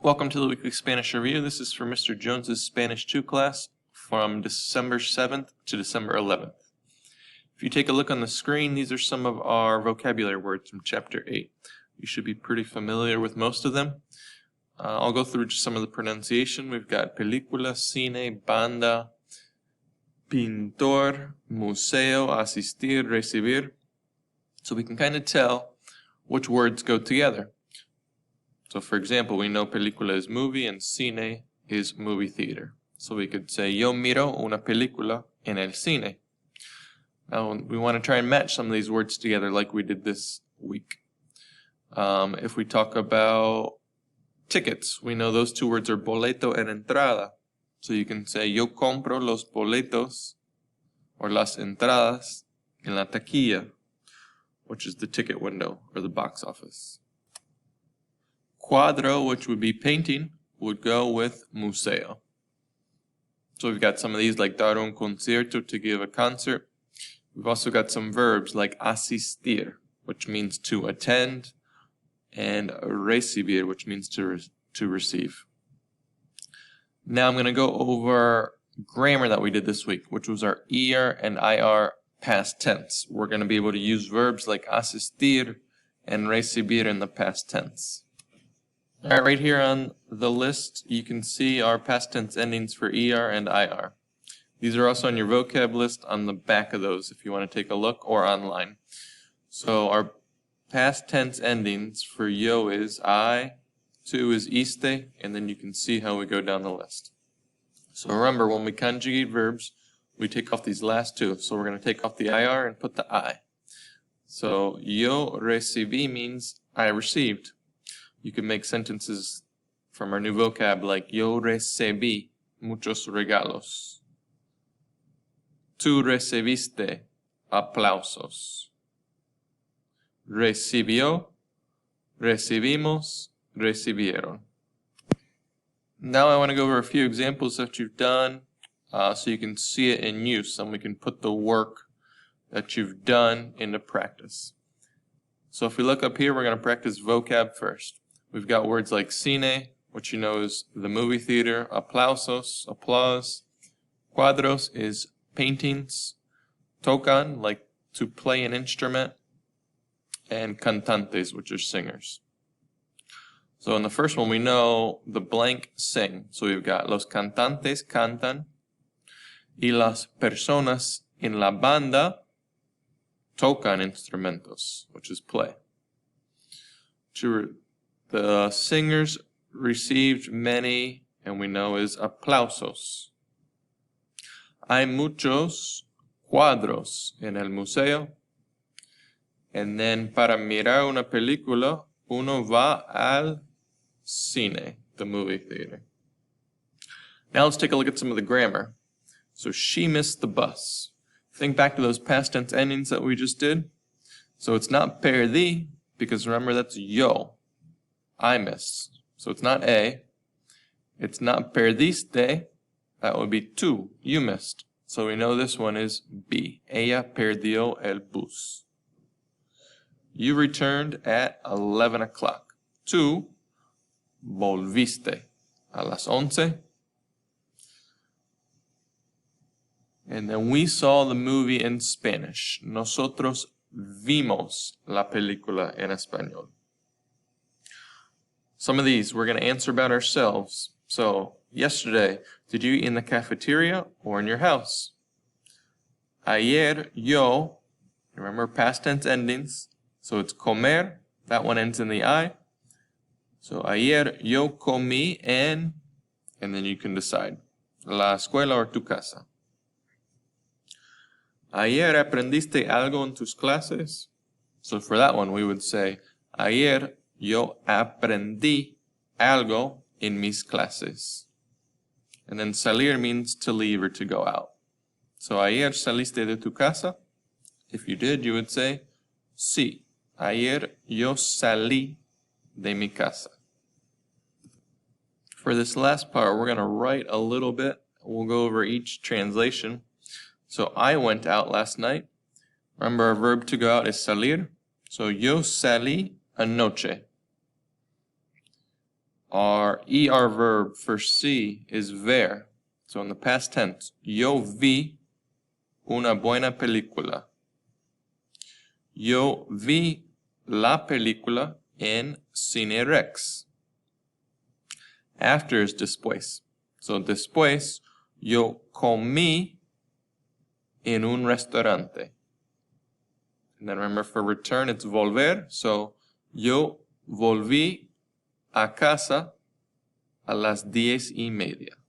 Welcome to the Weekly Spanish Review. This is for Mr. Jones's Spanish 2 class from December 7th to December 11th. If you take a look on the screen, these are some of our vocabulary words from Chapter 8. You should be pretty familiar with most of them. I'll go through just some of the pronunciation. We've got película, cine, banda, pintor, museo, asistir, recibir. So we can kind of tell which words go together. So for example, we know película is movie and cine is movie theater. So we could say, yo miro una película en el cine. Now we want to try and match some of these words together like we did this week. If we talk about tickets, we know those two words are boleto and entrada. So you can say, yo compro los boletos or las entradas en la taquilla, which is the ticket window or the box office. Cuadro, which would be painting, would go with museo. So we've got some of these like dar un concierto, to give a concert. We've also got some verbs like asistir, which means to attend, and recibir, which means to receive. Now I'm going to go over grammar that we did this week, which was our ER and IR past tense. We're going to be able to use verbs like asistir and recibir in the past tense. All right, right here on the list, you can see our past tense endings for ER and IR. These are also on your vocab list on the back of those if you want to take a look, or online. So our past tense endings for yo is I, tu is iste, and then you can see how we go down the list. So remember, when we conjugate verbs, we take off these last two. So we're going to take off the IR and put the I. So yo recibí means I received. You can make sentences from our new vocab like yo recibí muchos regalos. Tú recibiste aplausos. Recibió, recibimos, recibieron. Now I want to go over a few examples that you've done so you can see it in use, and we can put the work that you've done into practice. So if we look up here, we're going to practice vocab first. We've got words like cine, which you know is the movie theater, aplausos, applause, cuadros is paintings, tocan, like to play an instrument, and cantantes, which are singers. So in the first one, we know the blank sing. So we've got los cantantes cantan, y las personas en la banda tocan instrumentos, which is play. The singers received many, and we know is aplausos. Hay muchos cuadros en el museo. And then para mirar una película, uno va al cine, the movie theater. Now let's take a look at some of the grammar. So she missed the bus. Think back to those past tense endings that we just did. So it's not perdí, because remember that's yo. I missed. So it's not A. It's not perdiste. That would be tú. You missed. So we know this one is B. Ella perdió el bus. You returned at 11 o'clock. Tú volviste a las 11. And then we saw the movie in Spanish. Nosotros vimos la película en español. Some of these we're going to answer about ourselves. So, yesterday, did you eat in the cafeteria or in your house? Ayer yo, remember past tense endings, so it's comer, that one ends in the I. So, ayer yo comí en, and then you can decide, la escuela or tu casa. Ayer aprendiste algo en tus clases? So for that one we would say, ayer yo aprendí algo en mis clases. And then salir means to leave or to go out. So ayer saliste de tu casa? If you did, you would say, sí, ayer yo salí de mi casa. For this last part, we're going to write a little bit. We'll go over each translation. So I went out last night. Remember, our verb to go out is salir. So yo salí anoche. our ER verb for see is ver. So in the past tense, yo vi una buena película. Yo vi la película en Cine Rex. After is después. So después, yo comí en un restaurante. And then remember for return, it's volver. So yo volví a casa a las 10:30.